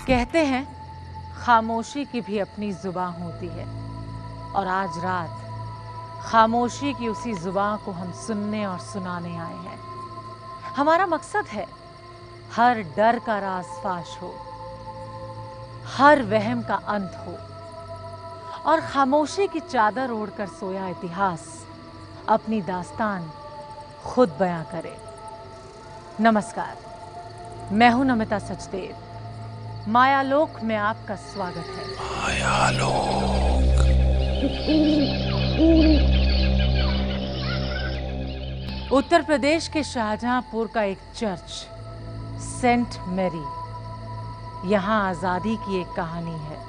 कहते हैं खामोशी की भी अपनी जुबान होती है, और आज रात खामोशी की उसी जुबान को हम सुनने और सुनाने आए हैं। हमारा मकसद है हर डर का राज फाश हो, हर वहम का अंत हो, और खामोशी की चादर ओढ़कर सोया इतिहास अपनी दास्तान खुद बयां करे। नमस्कार, मैं हूं नमिता सचदेव। मायालोक में आपका स्वागत है। मायालोक। उत्तर प्रदेश के शाहजहांपुर का एक चर्च, सेंट मैरी, यहां आजादी की एक कहानी है।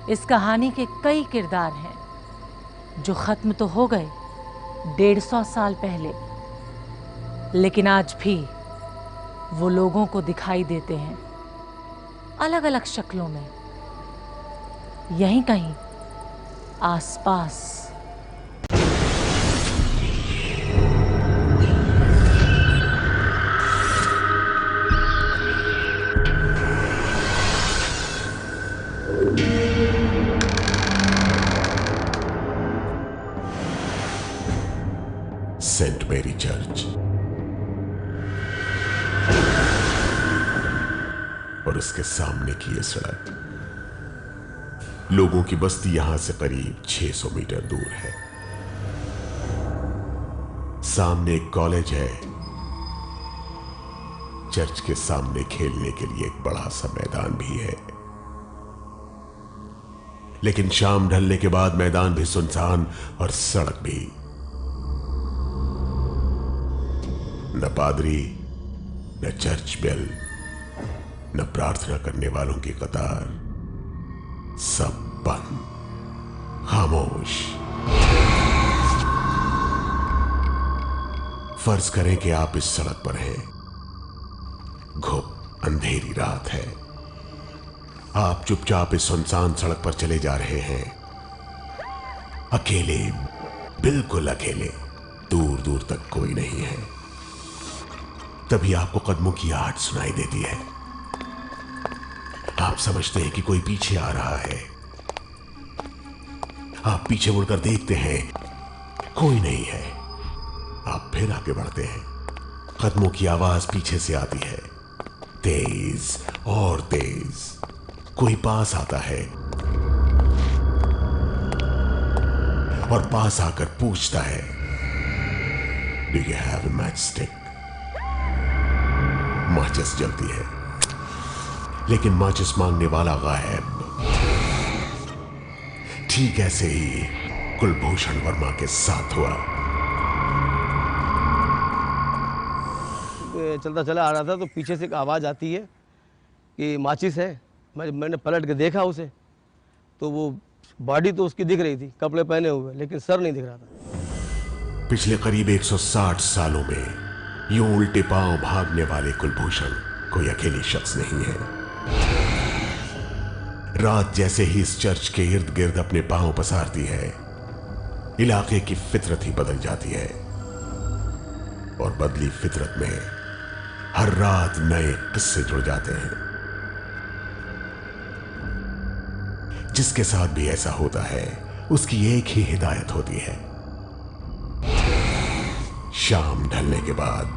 इस कहानी के कई किरदार हैं जो खत्म तो हो गए 150 साल पहले, लेकिन आज भी वो लोगों को दिखाई देते हैं अलग अलग शक्लों में, यहीं कहीं आसपास। सेंट मैरी चर्च और उसके सामने की ये सड़क, लोगों की बस्ती यहां से करीब 600 मीटर दूर है। सामने एक कॉलेज है। चर्च के सामने खेलने के लिए एक बड़ा सा मैदान भी है, लेकिन शाम ढलने के बाद मैदान भी सुनसान और सड़क भी। न पादरी, न चर्च बेल, न प्रार्थना करने वालों की कतार, सब बंद, खामोश। फर्ज करें कि आप इस सड़क पर हैं। घुप अंधेरी रात है। आप चुपचाप इस सुनसान सड़क पर चले जा रहे हैं, अकेले, बिल्कुल अकेले। दूर दूर तक कोई नहीं है। तभी आपको कदमों की आहट सुनाई देती है। आप समझते हैं कि कोई पीछे आ रहा है। आप पीछे मुड़कर देखते हैं, कोई नहीं है। आप फिर आगे बढ़ते हैं। कदमों की आवाज पीछे से आती है, तेज और तेज। कोई पास आता है और पास आकर पूछता है, do you have a match stick? माचिस जलती है, लेकिन माचिस मांगने वाला गायब। ठीक ऐसे ही कुलभूषण वर्मा के साथ हुआ। चलता चला आ रहा था तो पीछे से एक आवाज़ आती है कि माचिस है। मैंने पलट के देखा उसे, तो वो बॉडी तो उसकी दिख रही थी, कपड़े पहने हुए, लेकिन सर नहीं दिख रहा था। पिछले करीब 160 सालों में यूं उल्टे पांव भागने वाले कुलभूषण कोई अकेले शख्स नहीं है। रात जैसे ही इस चर्च के इर्द गिर्द अपने पांव पसारती है, इलाके की फितरत ही बदल जाती है। और बदली फितरत में हर रात नए किस्से जुड़ जाते हैं। जिसके साथ भी ऐसा होता है, उसकी एक ही हिदायत होती है, शाम ढलने के बाद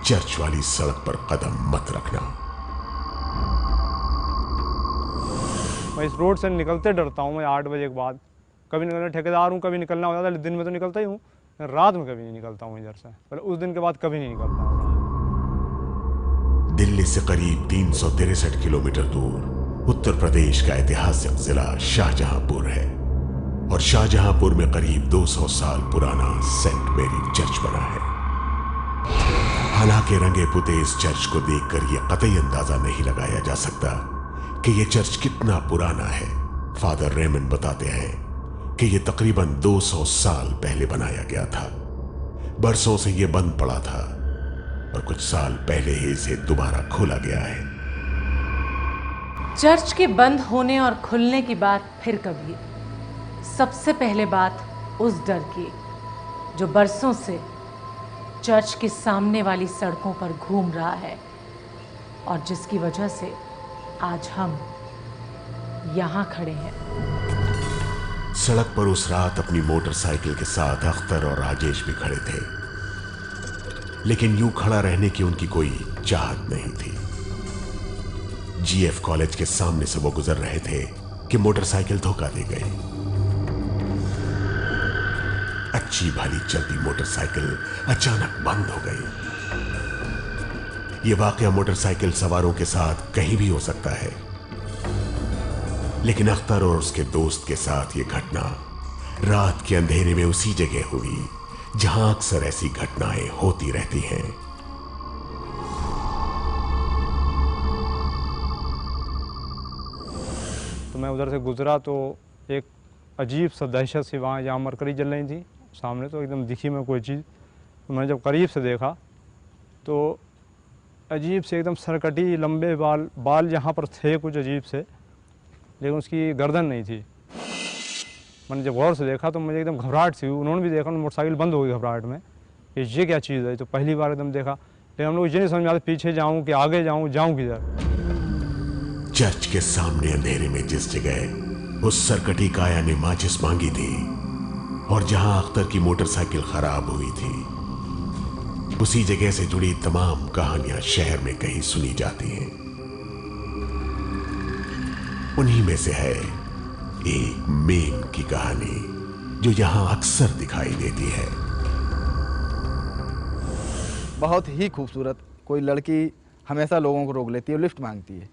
चर्च वाली सड़क पर कदम मत रखना। मैं इस रोड से निकलते डरता हूँ। मैं 8 बजे के बाद कभी निकलना, ठेकेदार हूँ, कभी निकलना होता है। दिन में तो निकलता ही हूँ, रात में कभी नहीं निकलता हूँ इधर से। पर उस दिन के बाद कभी नहीं निकलता हूँ। दिल्ली से करीब 363 किलोमीटर दूर उत्तर प्रदेश का ऐतिहासिक जिला शाहजहांपुर है, और शाहजहांपुर में करीब 200 साल पुराना सेंट मैरी चर्च बना है। हालांकि रंगे पुते इस चर्च को देखकर यह कतई अंदाजा नहीं लगाया जा सकता कि यह चर्च कितना पुराना है। फादर रेमन बताते हैं कि यह तकरीबन 200 साल पहले बनाया गया था। बरसों से यह बंद पड़ा था और कुछ साल पहले ही इसे दोबारा खोला गया है। चर्च के बंद होने और खुलने की बात फिर कभी। सबसे पहले बात उस डर की जो बरसों से चर्च के सामने वाली सड़कों पर घूम रहा है और जिसकी वजह से आज हम यहाँ खड़े हैं। सड़क पर उस रात अपनी मोटरसाइकिल के साथ अख्तर और राजेश भी खड़े थे, लेकिन यूं खड़ा रहने की उनकी कोई चाहत नहीं थी। जीएफ कॉलेज के सामने से वो गुजर रहे थे कि मोटरसाइकिल धोखा दे गई। अच्छी भली चलती मोटरसाइकिल अचानक बंद हो गई। यह वाकया मोटरसाइकिल सवारों के साथ कहीं भी हो सकता है, लेकिन अख्तर और उसके दोस्त के साथ यह घटना रात के अंधेरे में उसी जगह हुई जहां अक्सर ऐसी घटनाएं होती रहती हैं। तो मैं उधर से गुजरा तो एक अजीब सा दहशत सी वहाँ जहाँ मरकरी जल रही थी सामने, तो एकदम दिखी मैं कोई चीज़। तो मैंने जब करीब से देखा तो अजीब से एकदम सरकटी लंबे बाल यहाँ पर थे कुछ अजीब से, लेकिन उसकी गर्दन नहीं थी। मैंने जब गौर से देखा तो मुझे एकदम घबराहट सी हुई। उन्होंने भी देखा, मोटरसाइकिल बंद हो गई घबराहट में कि ये क्या चीज़ है। तो पहली बार एकदम देखा, लेकिन हम लोग ये नहीं समझ में आता पीछे जाऊँ कि आगे जाऊँ किधर। चर्च के सामने अंधेरे में जिस जगह उस सरकटी काया ने माचिस मांगी थी और जहां अख्तर की मोटरसाइकिल खराब हुई थी, उसी जगह से जुड़ी तमाम कहानियां शहर में कहीं सुनी जाती हैं। उन्हीं में से है एक मेम की कहानी जो यहां अक्सर दिखाई देती है। बहुत ही खूबसूरत कोई लड़की हमेशा लोगों को रोक लेती है, लिफ्ट मांगती है,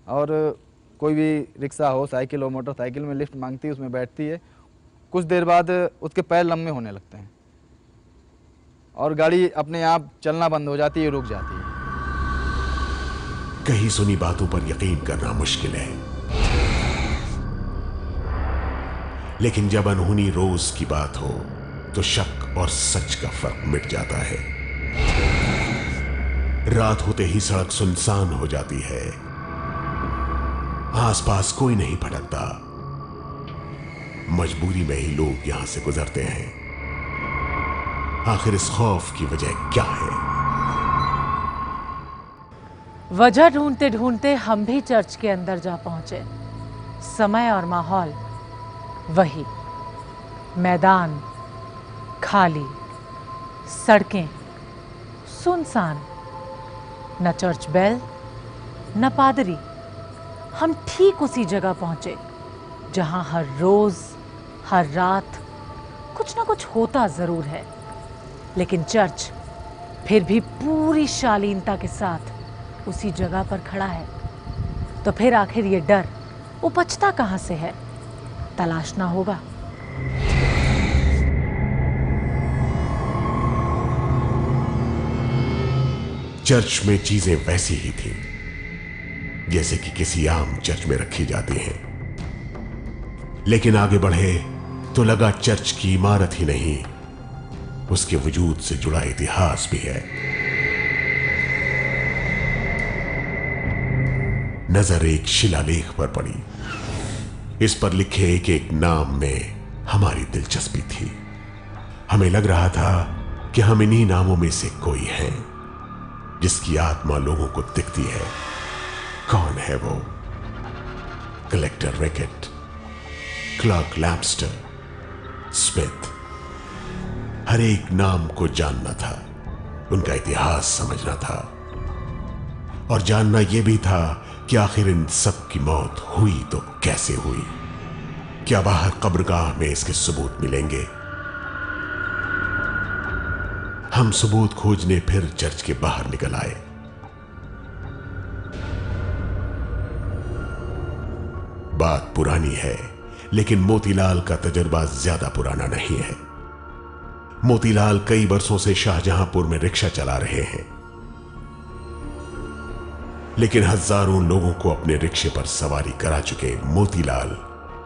और कोई भी रिक्शा हो, साइकिल हो, मोटरसाइकिल में लिफ्ट मांगती है, उसमें बैठती है। कुछ देर बाद उसके पैर लंबे होने लगते हैं और गाड़ी अपने आप चलना बंद हो जाती है, रुक जाती है। कहीं सुनी बातों पर यकीन करना मुश्किल है, लेकिन जब अनहोनी रोज की बात हो तो शक और सच का फर्क मिट जाता है। रात होते ही सड़क सुनसान हो जाती है, आसपास कोई नहीं भटकता। मजबूरी में ही लोग यहां से गुजरते हैं। आखिर इस खौफ की वजह क्या है? वजह ढूंढते ढूंढते हम भी चर्च के अंदर जा पहुंचे। समय और माहौल वही, मैदान खाली, सड़कें सुनसान, न चर्च बेल न पादरी। हम ठीक उसी जगह पहुंचे जहां हर रोज हर रात कुछ ना कुछ होता जरूर है, लेकिन चर्च फिर भी पूरी शालीनता के साथ उसी जगह पर खड़ा है। तो फिर आखिर ये डर उपजता कहां से है, तलाशना होगा। चर्च में चीजें वैसी ही थी जैसे कि किसी आम चर्च में रखी जाती हैं, लेकिन आगे बढ़े तो लगा चर्च की इमारत ही नहीं, उसके वजूद से जुड़ा इतिहास भी है। नजर एक शिलालेख पर पड़ी। इस पर लिखे एक एक नाम में हमारी दिलचस्पी थी। हमें लग रहा था कि हम इन्हीं नामों में से कोई हैं जिसकी आत्मा लोगों को दिखती है। कौन है वो? Collector Racket, clerk Lamster, Smith. हर एक नाम को जानना था, उनका इतिहास समझना था, और जानना यह भी था कि आखिर इन सब की मौत हुई तो कैसे हुई। क्या बाहर कब्रगाह में इसके सबूत मिलेंगे? हम सबूत खोजने फिर चर्च के बाहर निकल आए। बात पुरानी है, लेकिन मोतीलाल का तजुर्बा ज्यादा पुराना नहीं है। मोतीलाल कई बरसों से शाहजहांपुर में रिक्शा चला रहे हैं, लेकिन हजारों लोगों को अपने रिक्शे पर सवारी करा चुके मोतीलाल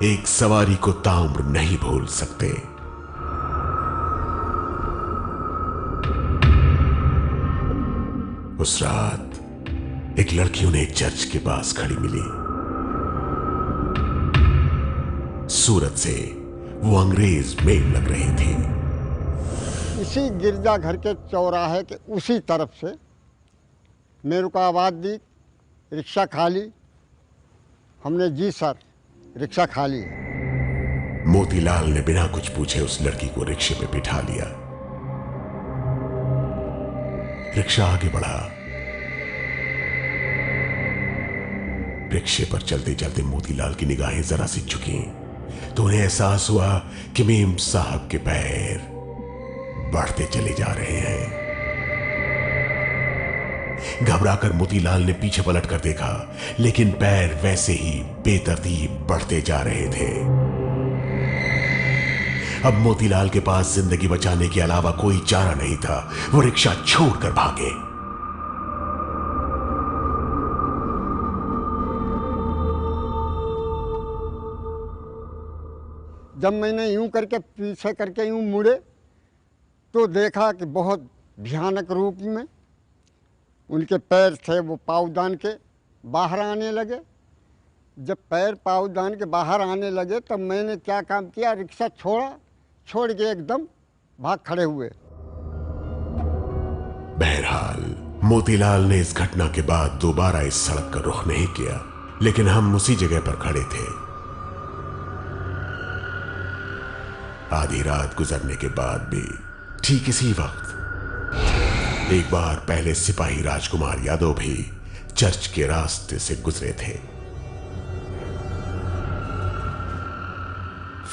एक सवारी को ताउम्र नहीं भूल सकते। उस रात एक लड़की उन्हें चर्च के पास खड़ी मिली। सूरत से वो अंग्रेज मेल लग रही थी। इसी गिरजाघर के चौराहे के उसी तरफ से मेरे को आवाज़ दी, रिक्शा खाली। हमने जी सर, रिक्शा खाली है। मोतीलाल ने बिना कुछ पूछे उस लड़की को रिक्शे पे बिठा लिया। रिक्शा आगे बढ़ा। रिक्शे पर चलते चलते मोतीलाल की निगाहें जरा सी झुकी तो उन्हें एहसास हुआ कि मीम साहब के पैर बढ़ते चले जा रहे हैं। घबराकर मोतीलाल ने पीछे पलट कर देखा, लेकिन पैर वैसे ही बेतरतीब बढ़ते जा रहे थे। अब मोतीलाल के पास जिंदगी बचाने के अलावा कोई चारा नहीं था। वो रिक्शा छोड़कर भागे। जब मैंने यूं करके पीछे करके यूं मुड़े तो देखा कि बहुत भयानक रूप में उनके पैर थे, वो पावदान के बाहर आने लगे। जब पैर पावदान के बाहर आने लगे तब मैंने क्या काम किया, रिक्शा छोड़ के एकदम भाग खड़े हुए। बहरहाल मोतीलाल ने इस घटना के बाद दोबारा इस सड़क का रुख नहीं किया, लेकिन हम उसी जगह पर खड़े थे। आधी रात गुजरने के बाद भी ठीक इसी वक्त एक बार पहले सिपाही राजकुमार यादव भी चर्च के रास्ते से गुजरे थे।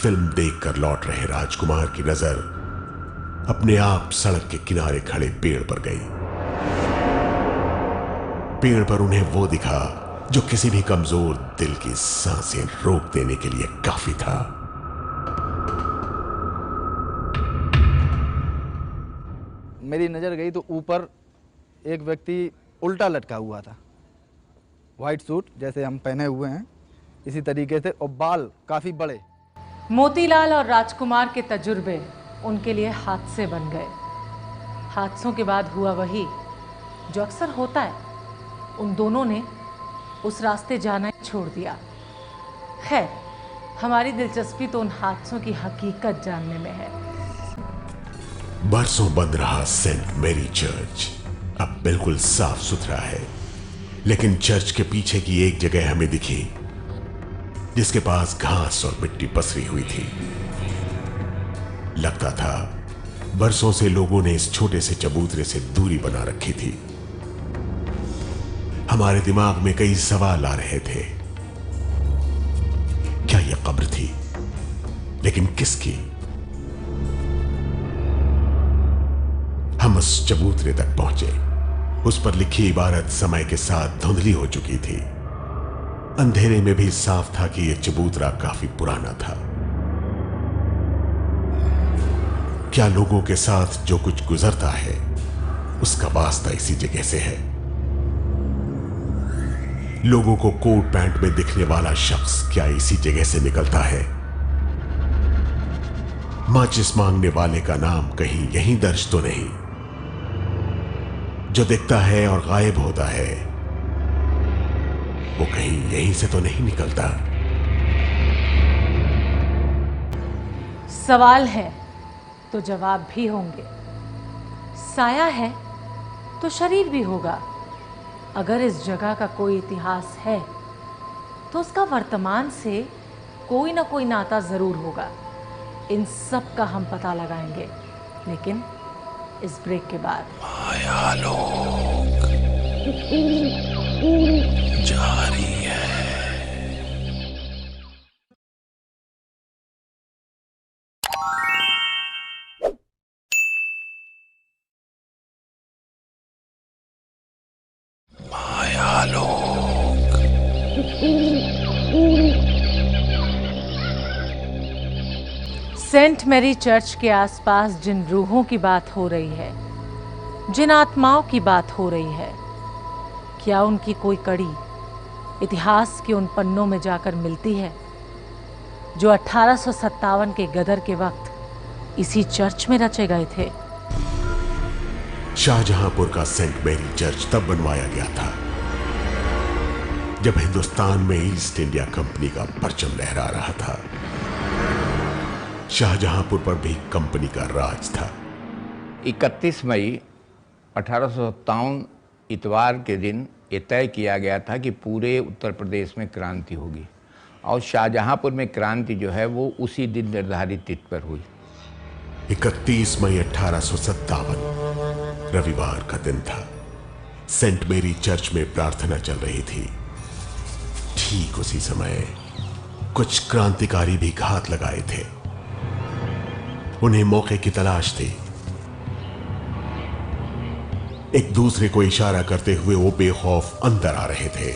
फिल्म देखकर लौट रहे राजकुमार की नजर अपने आप सड़क के किनारे खड़े पेड़ पर गई। पेड़ पर उन्हें वो दिखा जो किसी भी कमजोर दिल की सांसें रोक देने के लिए काफी था। मेरी नज़र गई तो ऊपर एक व्यक्ति उल्टा लटका हुआ था, वाइट सूट जैसे हम पहने हुए हैं इसी तरीके से, और बाल काफ़ी बड़े। मोतीलाल और राजकुमार के तजुर्बे उनके लिए हादसे बन गए। हादसों के बाद हुआ वही जो अक्सर होता है। उन दोनों ने उस रास्ते जाना ही छोड़ दिया। खैर, हमारी दिलचस्पी तो उन हादसों की हकीकत जानने में है। बरसों बंद रहा सेंट मैरी चर्च अब बिल्कुल साफ सुथरा है, लेकिन चर्च के पीछे की एक जगह हमें दिखी जिसके पास घास और मिट्टी पसरी हुई थी। लगता था बरसों से लोगों ने इस छोटे से चबूतरे से दूरी बना रखी थी। हमारे दिमाग में कई सवाल आ रहे थे। क्या यह कब्र थी? लेकिन किसकी? हम उस चबूतरे तक पहुंचे। उस पर लिखी इबारत समय के साथ धुंधली हो चुकी थी। अंधेरे में भी साफ था कि यह चबूतरा काफी पुराना था। क्या लोगों के साथ जो कुछ गुजरता है उसका वास्ता इसी जगह से है? लोगों को कोट पैंट में दिखने वाला शख्स क्या इसी जगह से निकलता है? माचिस मांगने वाले का नाम कहीं यहीं दर्ज तो नहीं? जो दिखता है और गायब होता है वो कहीं यहीं से तो नहीं निकलता? सवाल है तो जवाब भी होंगे। साया है तो शरीर भी होगा। अगर इस जगह का कोई इतिहास है तो उसका वर्तमान से कोई ना कोई नाता जरूर होगा। इन सब का हम पता लगाएंगे, लेकिन इस ब्रेक के बाद। माया लोक जारी है। माया लोक। सेंट मैरी चर्च के आसपास जिन रूहों की बात हो रही है, जिन आत्माओं की बात हो रही है, क्या उनकी कोई कड़ी इतिहास के उन पन्नों में जाकर मिलती है जो 1857 के गदर के वक्त इसी चर्च में रचे गए थे? शाहजहांपुर का सेंट मैरी चर्च तब बनवाया गया था जब हिंदुस्तान में ईस्ट इंडिया कंपनी का परचम लहरा रहा था। शाहजहांपुर पर भी कंपनी का राज था। 31 मई 1857 इतवार के दिन ये तय किया गया था कि पूरे उत्तर प्रदेश में क्रांति होगी और शाहजहांपुर में क्रांति जो है वो उसी दिन निर्धारित तिथि पर हुई। 31 मई 1857 रविवार का दिन था। सेंट मेरी चर्च में प्रार्थना चल रही थी। ठीक उसी समय कुछ क्रांतिकारी भी घात लगाए थे। उन्हें मौके की तलाश थी। एक दूसरे को इशारा करते हुए वो बेखौफ अंदर आ रहे थे।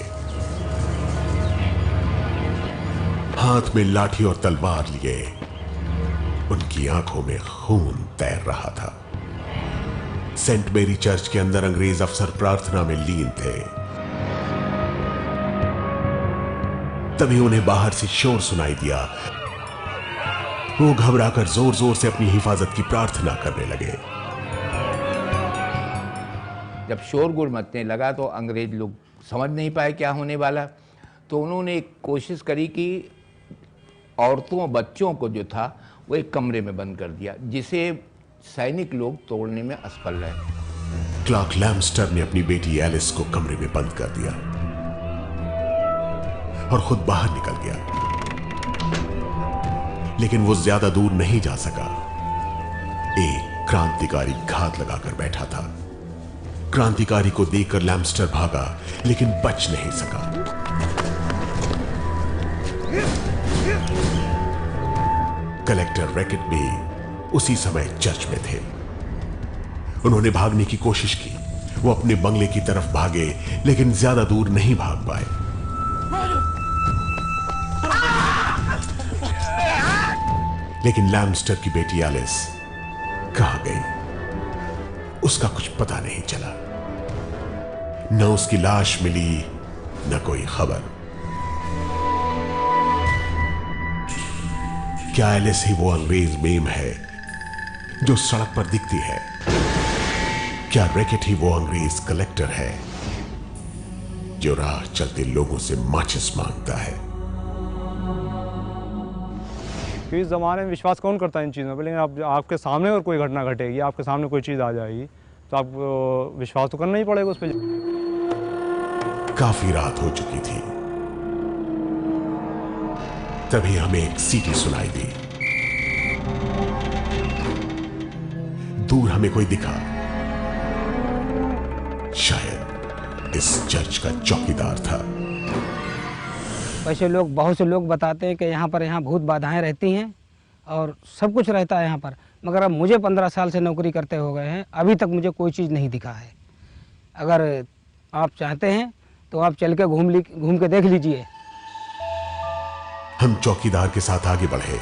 हाथ में लाठी और तलवार लिए उनकी आंखों में खून तैर रहा था। सेंट मेरी चर्च के अंदर अंग्रेज अफसर प्रार्थना में लीन थे। तभी उन्हें बाहर से शोर सुनाई दिया। वो घबराकर जोर जोर से अपनी हिफाजत की प्रार्थना करने लगे। जब शोरगुल मचने लगा तो अंग्रेज लोग समझ नहीं पाए क्या होने वाला, तो उन्होंने एक कोशिश करी कि औरतों और बच्चों को जो था वो एक कमरे में बंद कर दिया, जिसे सैनिक लोग तोड़ने में असफल रहे। क्लार्क लैम्स्टर ने अपनी बेटी एलिस को कमरे में बंद कर दिया और खुद बाहर निकल गया, लेकिन वो ज्यादा दूर नहीं जा सका। एक क्रांतिकारी घात लगाकर बैठा था। क्रांतिकारी को देखकर लैम्स्टर भागा, लेकिन बच नहीं सका। कलेक्टर रैकेट भी उसी समय चर्च में थे। उन्होंने भागने की कोशिश की। वो अपने बंगले की तरफ भागे, लेकिन ज्यादा दूर नहीं भाग पाए। लेकिन लैम्स्टर की बेटी एलिस कहां गई, उसका कुछ पता नहीं चला। न उसकी लाश मिली, न कोई खबर। क्या एलिस ही वो अंग्रेज मेम है जो सड़क पर दिखती है? क्या रैकेट ही वो अंग्रेज कलेक्टर है जो राह चलते लोगों से माचिस मांगता है? कि इस ज़माने में विश्वास कौन करता है इन चीज़ों पर, लेकिन आप आपके सामने अगर कोई घटना घटेगी, आपके सामने कोई चीज़ आ जाएगी, तो आपको विश्वास तो करना ही पड़ेगा उस पर। काफी रात हो चुकी थी। तभी हमें एक सीटी सुनाई दी। दूर हमें कोई दिखा। शायद इस चर्च का चौकीदार था। वैसे लोग, बहुत से लोग बताते हैं कि यहाँ भूत बाधाएं रहती हैं और सब कुछ रहता है यहाँ पर, मगर अब मुझे 15 साल से नौकरी करते हो गए हैं, अभी तक मुझे कोई चीज़ नहीं दिखा है। अगर आप चाहते हैं तो आप चल के घूम के देख लीजिए। हम चौकीदार के साथ आगे बढ़े।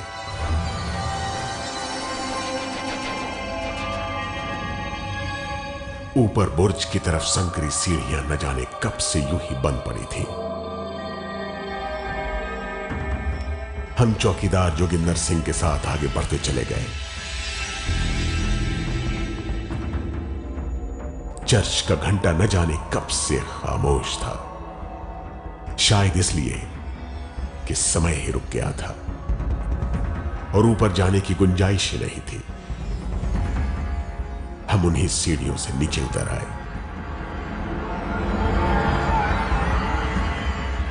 ऊपर बुर्ज की तरफ संकरी सीढ़ियां न जाने कब से यूं ही बंद पड़ी थी। हम चौकीदार जोगिंदर सिंह के साथ आगे बढ़ते चले गए। चर्च का घंटा न जाने कब से खामोश था, शायद इसलिए कि समय ही रुक गया था और ऊपर जाने की गुंजाइश ही नहीं थी। हम उन्हीं सीढ़ियों से नीचे उतर आए।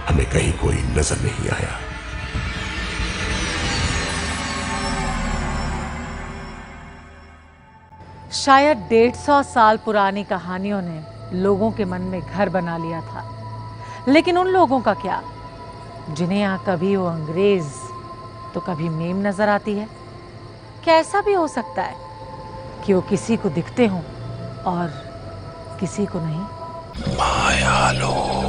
हमें कहीं कोई नजर नहीं आया। शायद 150 साल पुरानी कहानियों ने लोगों के मन में घर बना लिया था, लेकिन उन लोगों का क्या जिन्हें यहां कभी वो अंग्रेज तो कभी मेम नजर आती है? क्या ऐसा भी हो सकता है कि वो किसी को दिखते हों और किसी को नहीं? माया लोग।